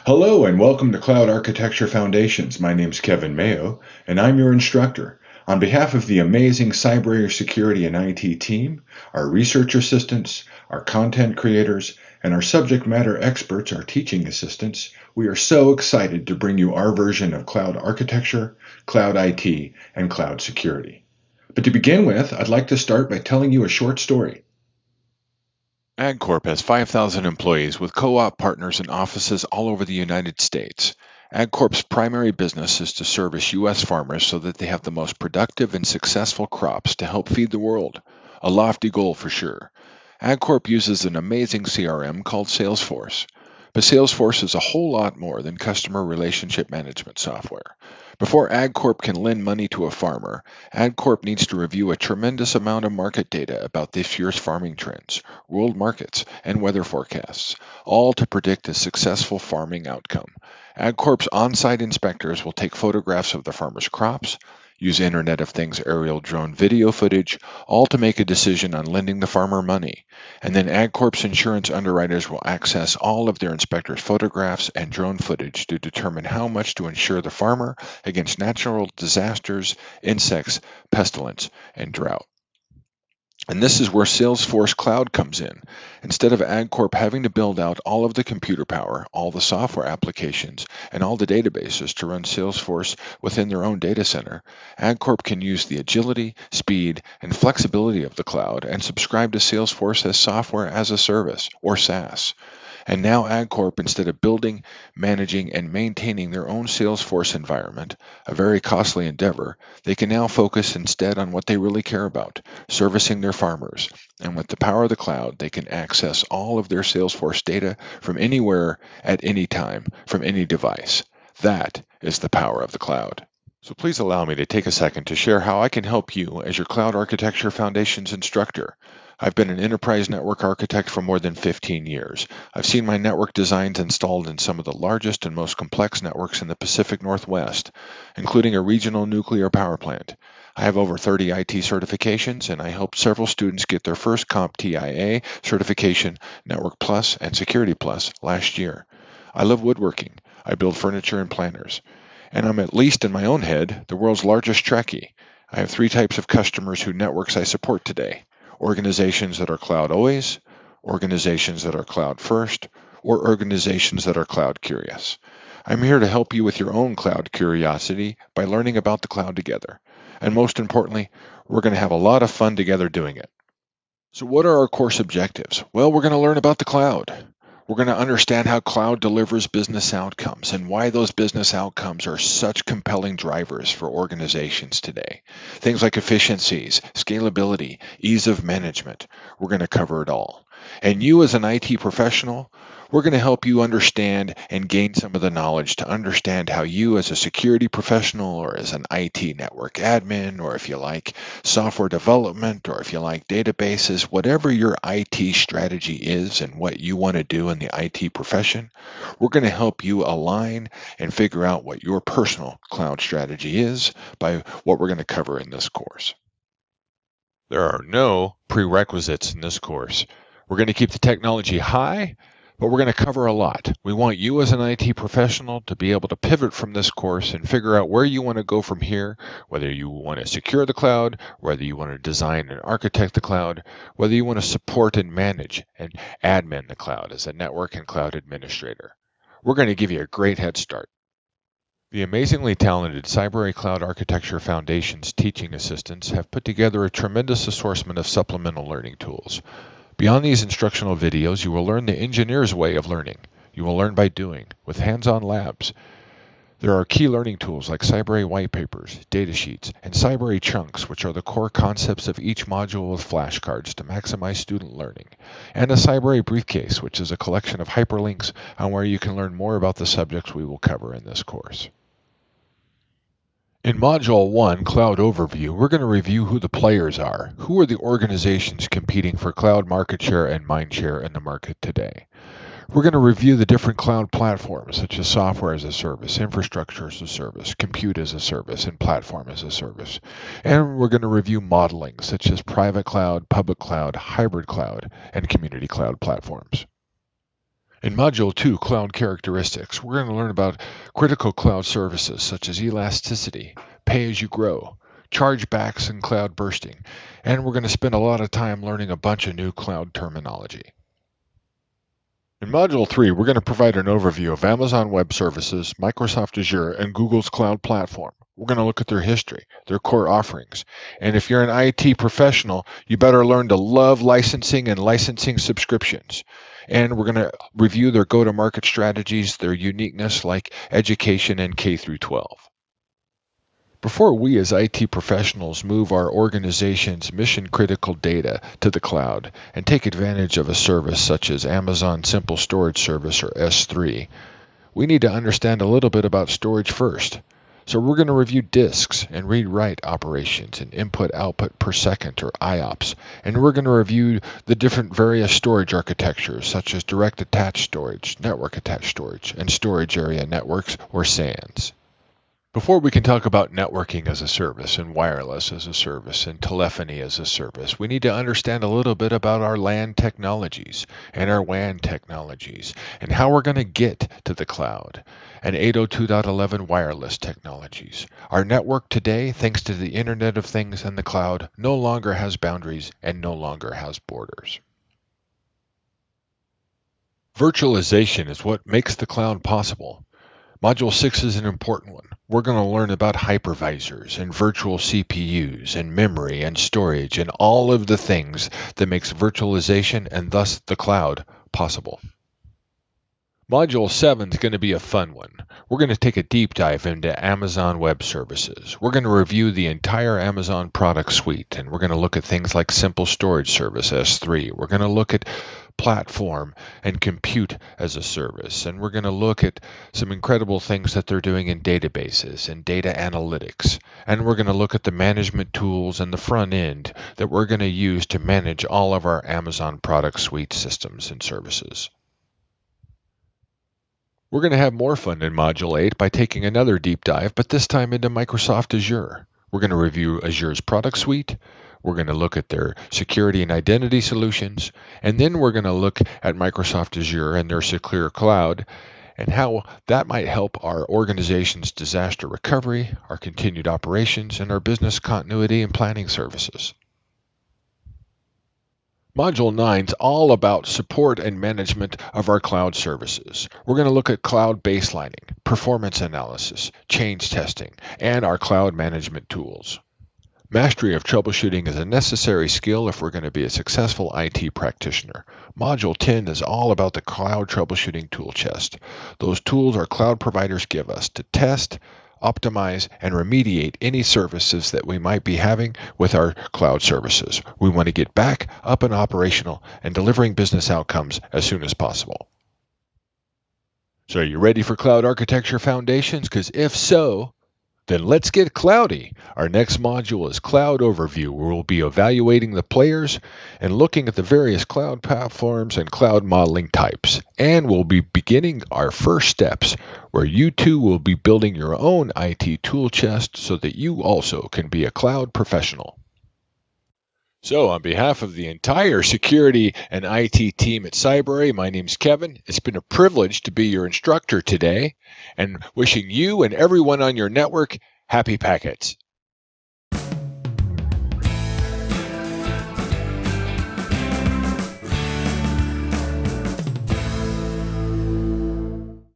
Hello and welcome to Cloud Architecture Foundations. My name's Kevin Mayo, and I'm your instructor. On behalf of the amazing Cybrary security and IT team, our research assistants, our content creators, and our subject matter experts, our teaching assistants, we are so excited to bring you our version of cloud architecture, cloud IT, and cloud security. But to begin with, I'd like to start by telling you a short story. AgCorp has 5,000 employees with co-op partners in offices all over the United States. AgCorp's primary business is to service U.S. farmers so that they have the most productive and successful crops to help feed the world. A lofty goal for sure. AgCorp uses an amazing CRM called Salesforce. But Salesforce is a whole lot more than customer relationship management software. Before AgCorp can lend money to a farmer, AgCorp needs to review a tremendous amount of market data about this year's farming trends, world markets, and weather forecasts, all to predict a successful farming outcome. AgCorp's on-site inspectors will take photographs of the farmer's crops, use Internet of Things aerial drone video footage, all to make a decision on lending the farmer money. And then AgCorp's insurance underwriters will access all of their inspectors' photographs and drone footage to determine how much to insure the farmer against natural disasters, insects, pestilence, and drought. And this is where Salesforce Cloud comes in. Instead of AgCorp having to build out all of the computer power, all the software applications, and all the databases to run Salesforce within their own data center, AgCorp can use the agility, speed, and flexibility of the cloud and subscribe to Salesforce as software as a service, or SaaS. And now AgCorp, instead of building, managing, and maintaining their own Salesforce environment, a very costly endeavor, they can now focus instead on what they really care about, servicing their farmers. And with the power of the cloud, they can access all of their Salesforce data from anywhere, at any time, from any device. That is the power of the cloud. So please allow me to take a second to share how I can help you as your Cloud Architecture Foundations instructor. I've been an enterprise network architect for more than 15 years. I've seen my network designs installed in some of the largest and most complex networks in the Pacific Northwest, including a regional nuclear power plant. I have over 30 IT certifications, and I helped several students get their first CompTIA certification, Network Plus and Security Plus, last year. I love woodworking. I build furniture and planners. And I'm, at least in my own head, the world's largest Trekkie. I have three types of customers whose networks I support today: organizations that are cloud always, organizations that are cloud first, or organizations that are cloud curious. I'm here to help you with your own cloud curiosity by learning about the cloud together. And most importantly, we're going to have a lot of fun together doing it. So what are our course objectives? Well, we're going to learn about the cloud. We're going to understand how cloud delivers business outcomes and why those business outcomes are such compelling drivers for organizations today. Things like efficiencies, scalability, ease of management. We're going to cover it all. And you as an IT professional, we're going to help you understand and gain some of the knowledge to understand how you as a security professional, or as an IT network admin, or if you like software development, or if you like databases, whatever your IT strategy is and what you want to do in the IT profession, we're going to help you align and figure out what your personal cloud strategy is by what we're going to cover in this course. There are no prerequisites in this course. We're going to keep the technology high, but we're going to cover a lot. We want you as an IT professional to be able to pivot from this course and figure out where you want to go from here, whether you want to secure the cloud, whether you want to design and architect the cloud, whether you want to support and manage and admin the cloud as a network and cloud administrator. We're going to give you a great head start. The amazingly talented Cybrary Cloud Architecture Foundation's teaching assistants have put together a tremendous assortment of supplemental learning tools. Beyond these instructional videos, you will learn the engineer's way of learning. You will learn by doing, with hands-on labs. There are key learning tools like Cybrary white papers, datasheets, and Cybrary chunks, which are the core concepts of each module with flashcards to maximize student learning, and a Cybrary briefcase, which is a collection of hyperlinks on where you can learn more about the subjects we will cover in this course. In Module 1, Cloud Overview, we're going to review who the players are. Who are the organizations competing for cloud market share and mind share in the market today? We're going to review the different cloud platforms, such as software as a service, infrastructure as a service, compute as a service, and platform as a service. And we're going to review modeling, such as private cloud, public cloud, hybrid cloud, and community cloud platforms. In Module 2, Cloud Characteristics, we're going to learn about critical cloud services such as elasticity, pay-as-you-grow, chargebacks, and cloud bursting. And we're going to spend a lot of time learning a bunch of new cloud terminology. In Module 3, we're going to provide an overview of Amazon Web Services, Microsoft Azure, and Google's Cloud Platform. We're going to look at their history, their core offerings. And if you're an IT professional, you better learn to love licensing and licensing subscriptions. And we're going to review their go-to-market strategies, their uniqueness like education and K through 12. Before we as IT professionals move our organization's mission-critical data to the cloud and take advantage of a service such as Amazon Simple Storage Service or S3, we need to understand a little bit about storage first. So we're going to review disks and read-write operations and input-output per second or IOPS. And we're going to review the different various storage architectures such as direct attached storage, network attached storage, and storage area networks or SANs. Before we can talk about networking as a service and wireless as a service and telephony as a service, we need to understand a little bit about our LAN technologies and our WAN technologies and how we're going to get to the cloud and 802.11 wireless technologies. Our network today, thanks to the Internet of Things and the cloud, no longer has boundaries and no longer has borders. Virtualization is what makes the cloud possible. Module 6 is an important one. We're going to learn about hypervisors and virtual CPUs and memory and storage and all of the things that makes virtualization and thus the cloud possible. Module 7 is going to be a fun one. We're going to take a deep dive into Amazon Web Services. We're going to review the entire Amazon product suite, and we're going to look at things like Simple Storage Service S3. We're going to look at platform and compute as a service, and we're going to look at some incredible things that they're doing in databases and data analytics, and we're going to look at the management tools and the front end that we're going to use to manage all of our Amazon product suite systems and services. We're going to have more fun in Module 8 by taking another deep dive, but this time into Microsoft Azure. We're going to review Azure's product suite. We're going to look at their security and identity solutions, and then we're going to look at Microsoft Azure and their secure cloud and how that might help our organization's disaster recovery, our continued operations, and our business continuity and planning services. Module 9 is all about support and management of our cloud services. We're going to look at cloud baselining, performance analysis, change testing, and our cloud management tools. Mastery of troubleshooting is a necessary skill if we're going to be a successful IT practitioner. Module 10 is all about the cloud troubleshooting tool chest. Those tools our cloud providers give us to test, optimize, and remediate any services that we might be having with our cloud services. We want to get back up and operational and delivering business outcomes as soon as possible. So are you ready for Cloud Architecture Foundations? Because if so, then let's get cloudy. Our next module is Cloud Overview, where we'll be evaluating the players and looking at the various cloud platforms and cloud modeling types. And we'll be beginning our first steps, where you too will be building your own IT tool chest so that you also can be a cloud professional. So on behalf of the entire security and IT team at Cybrary, my name's Kevin. It's been a privilege to be your instructor today, and wishing you and everyone on your network happy packets.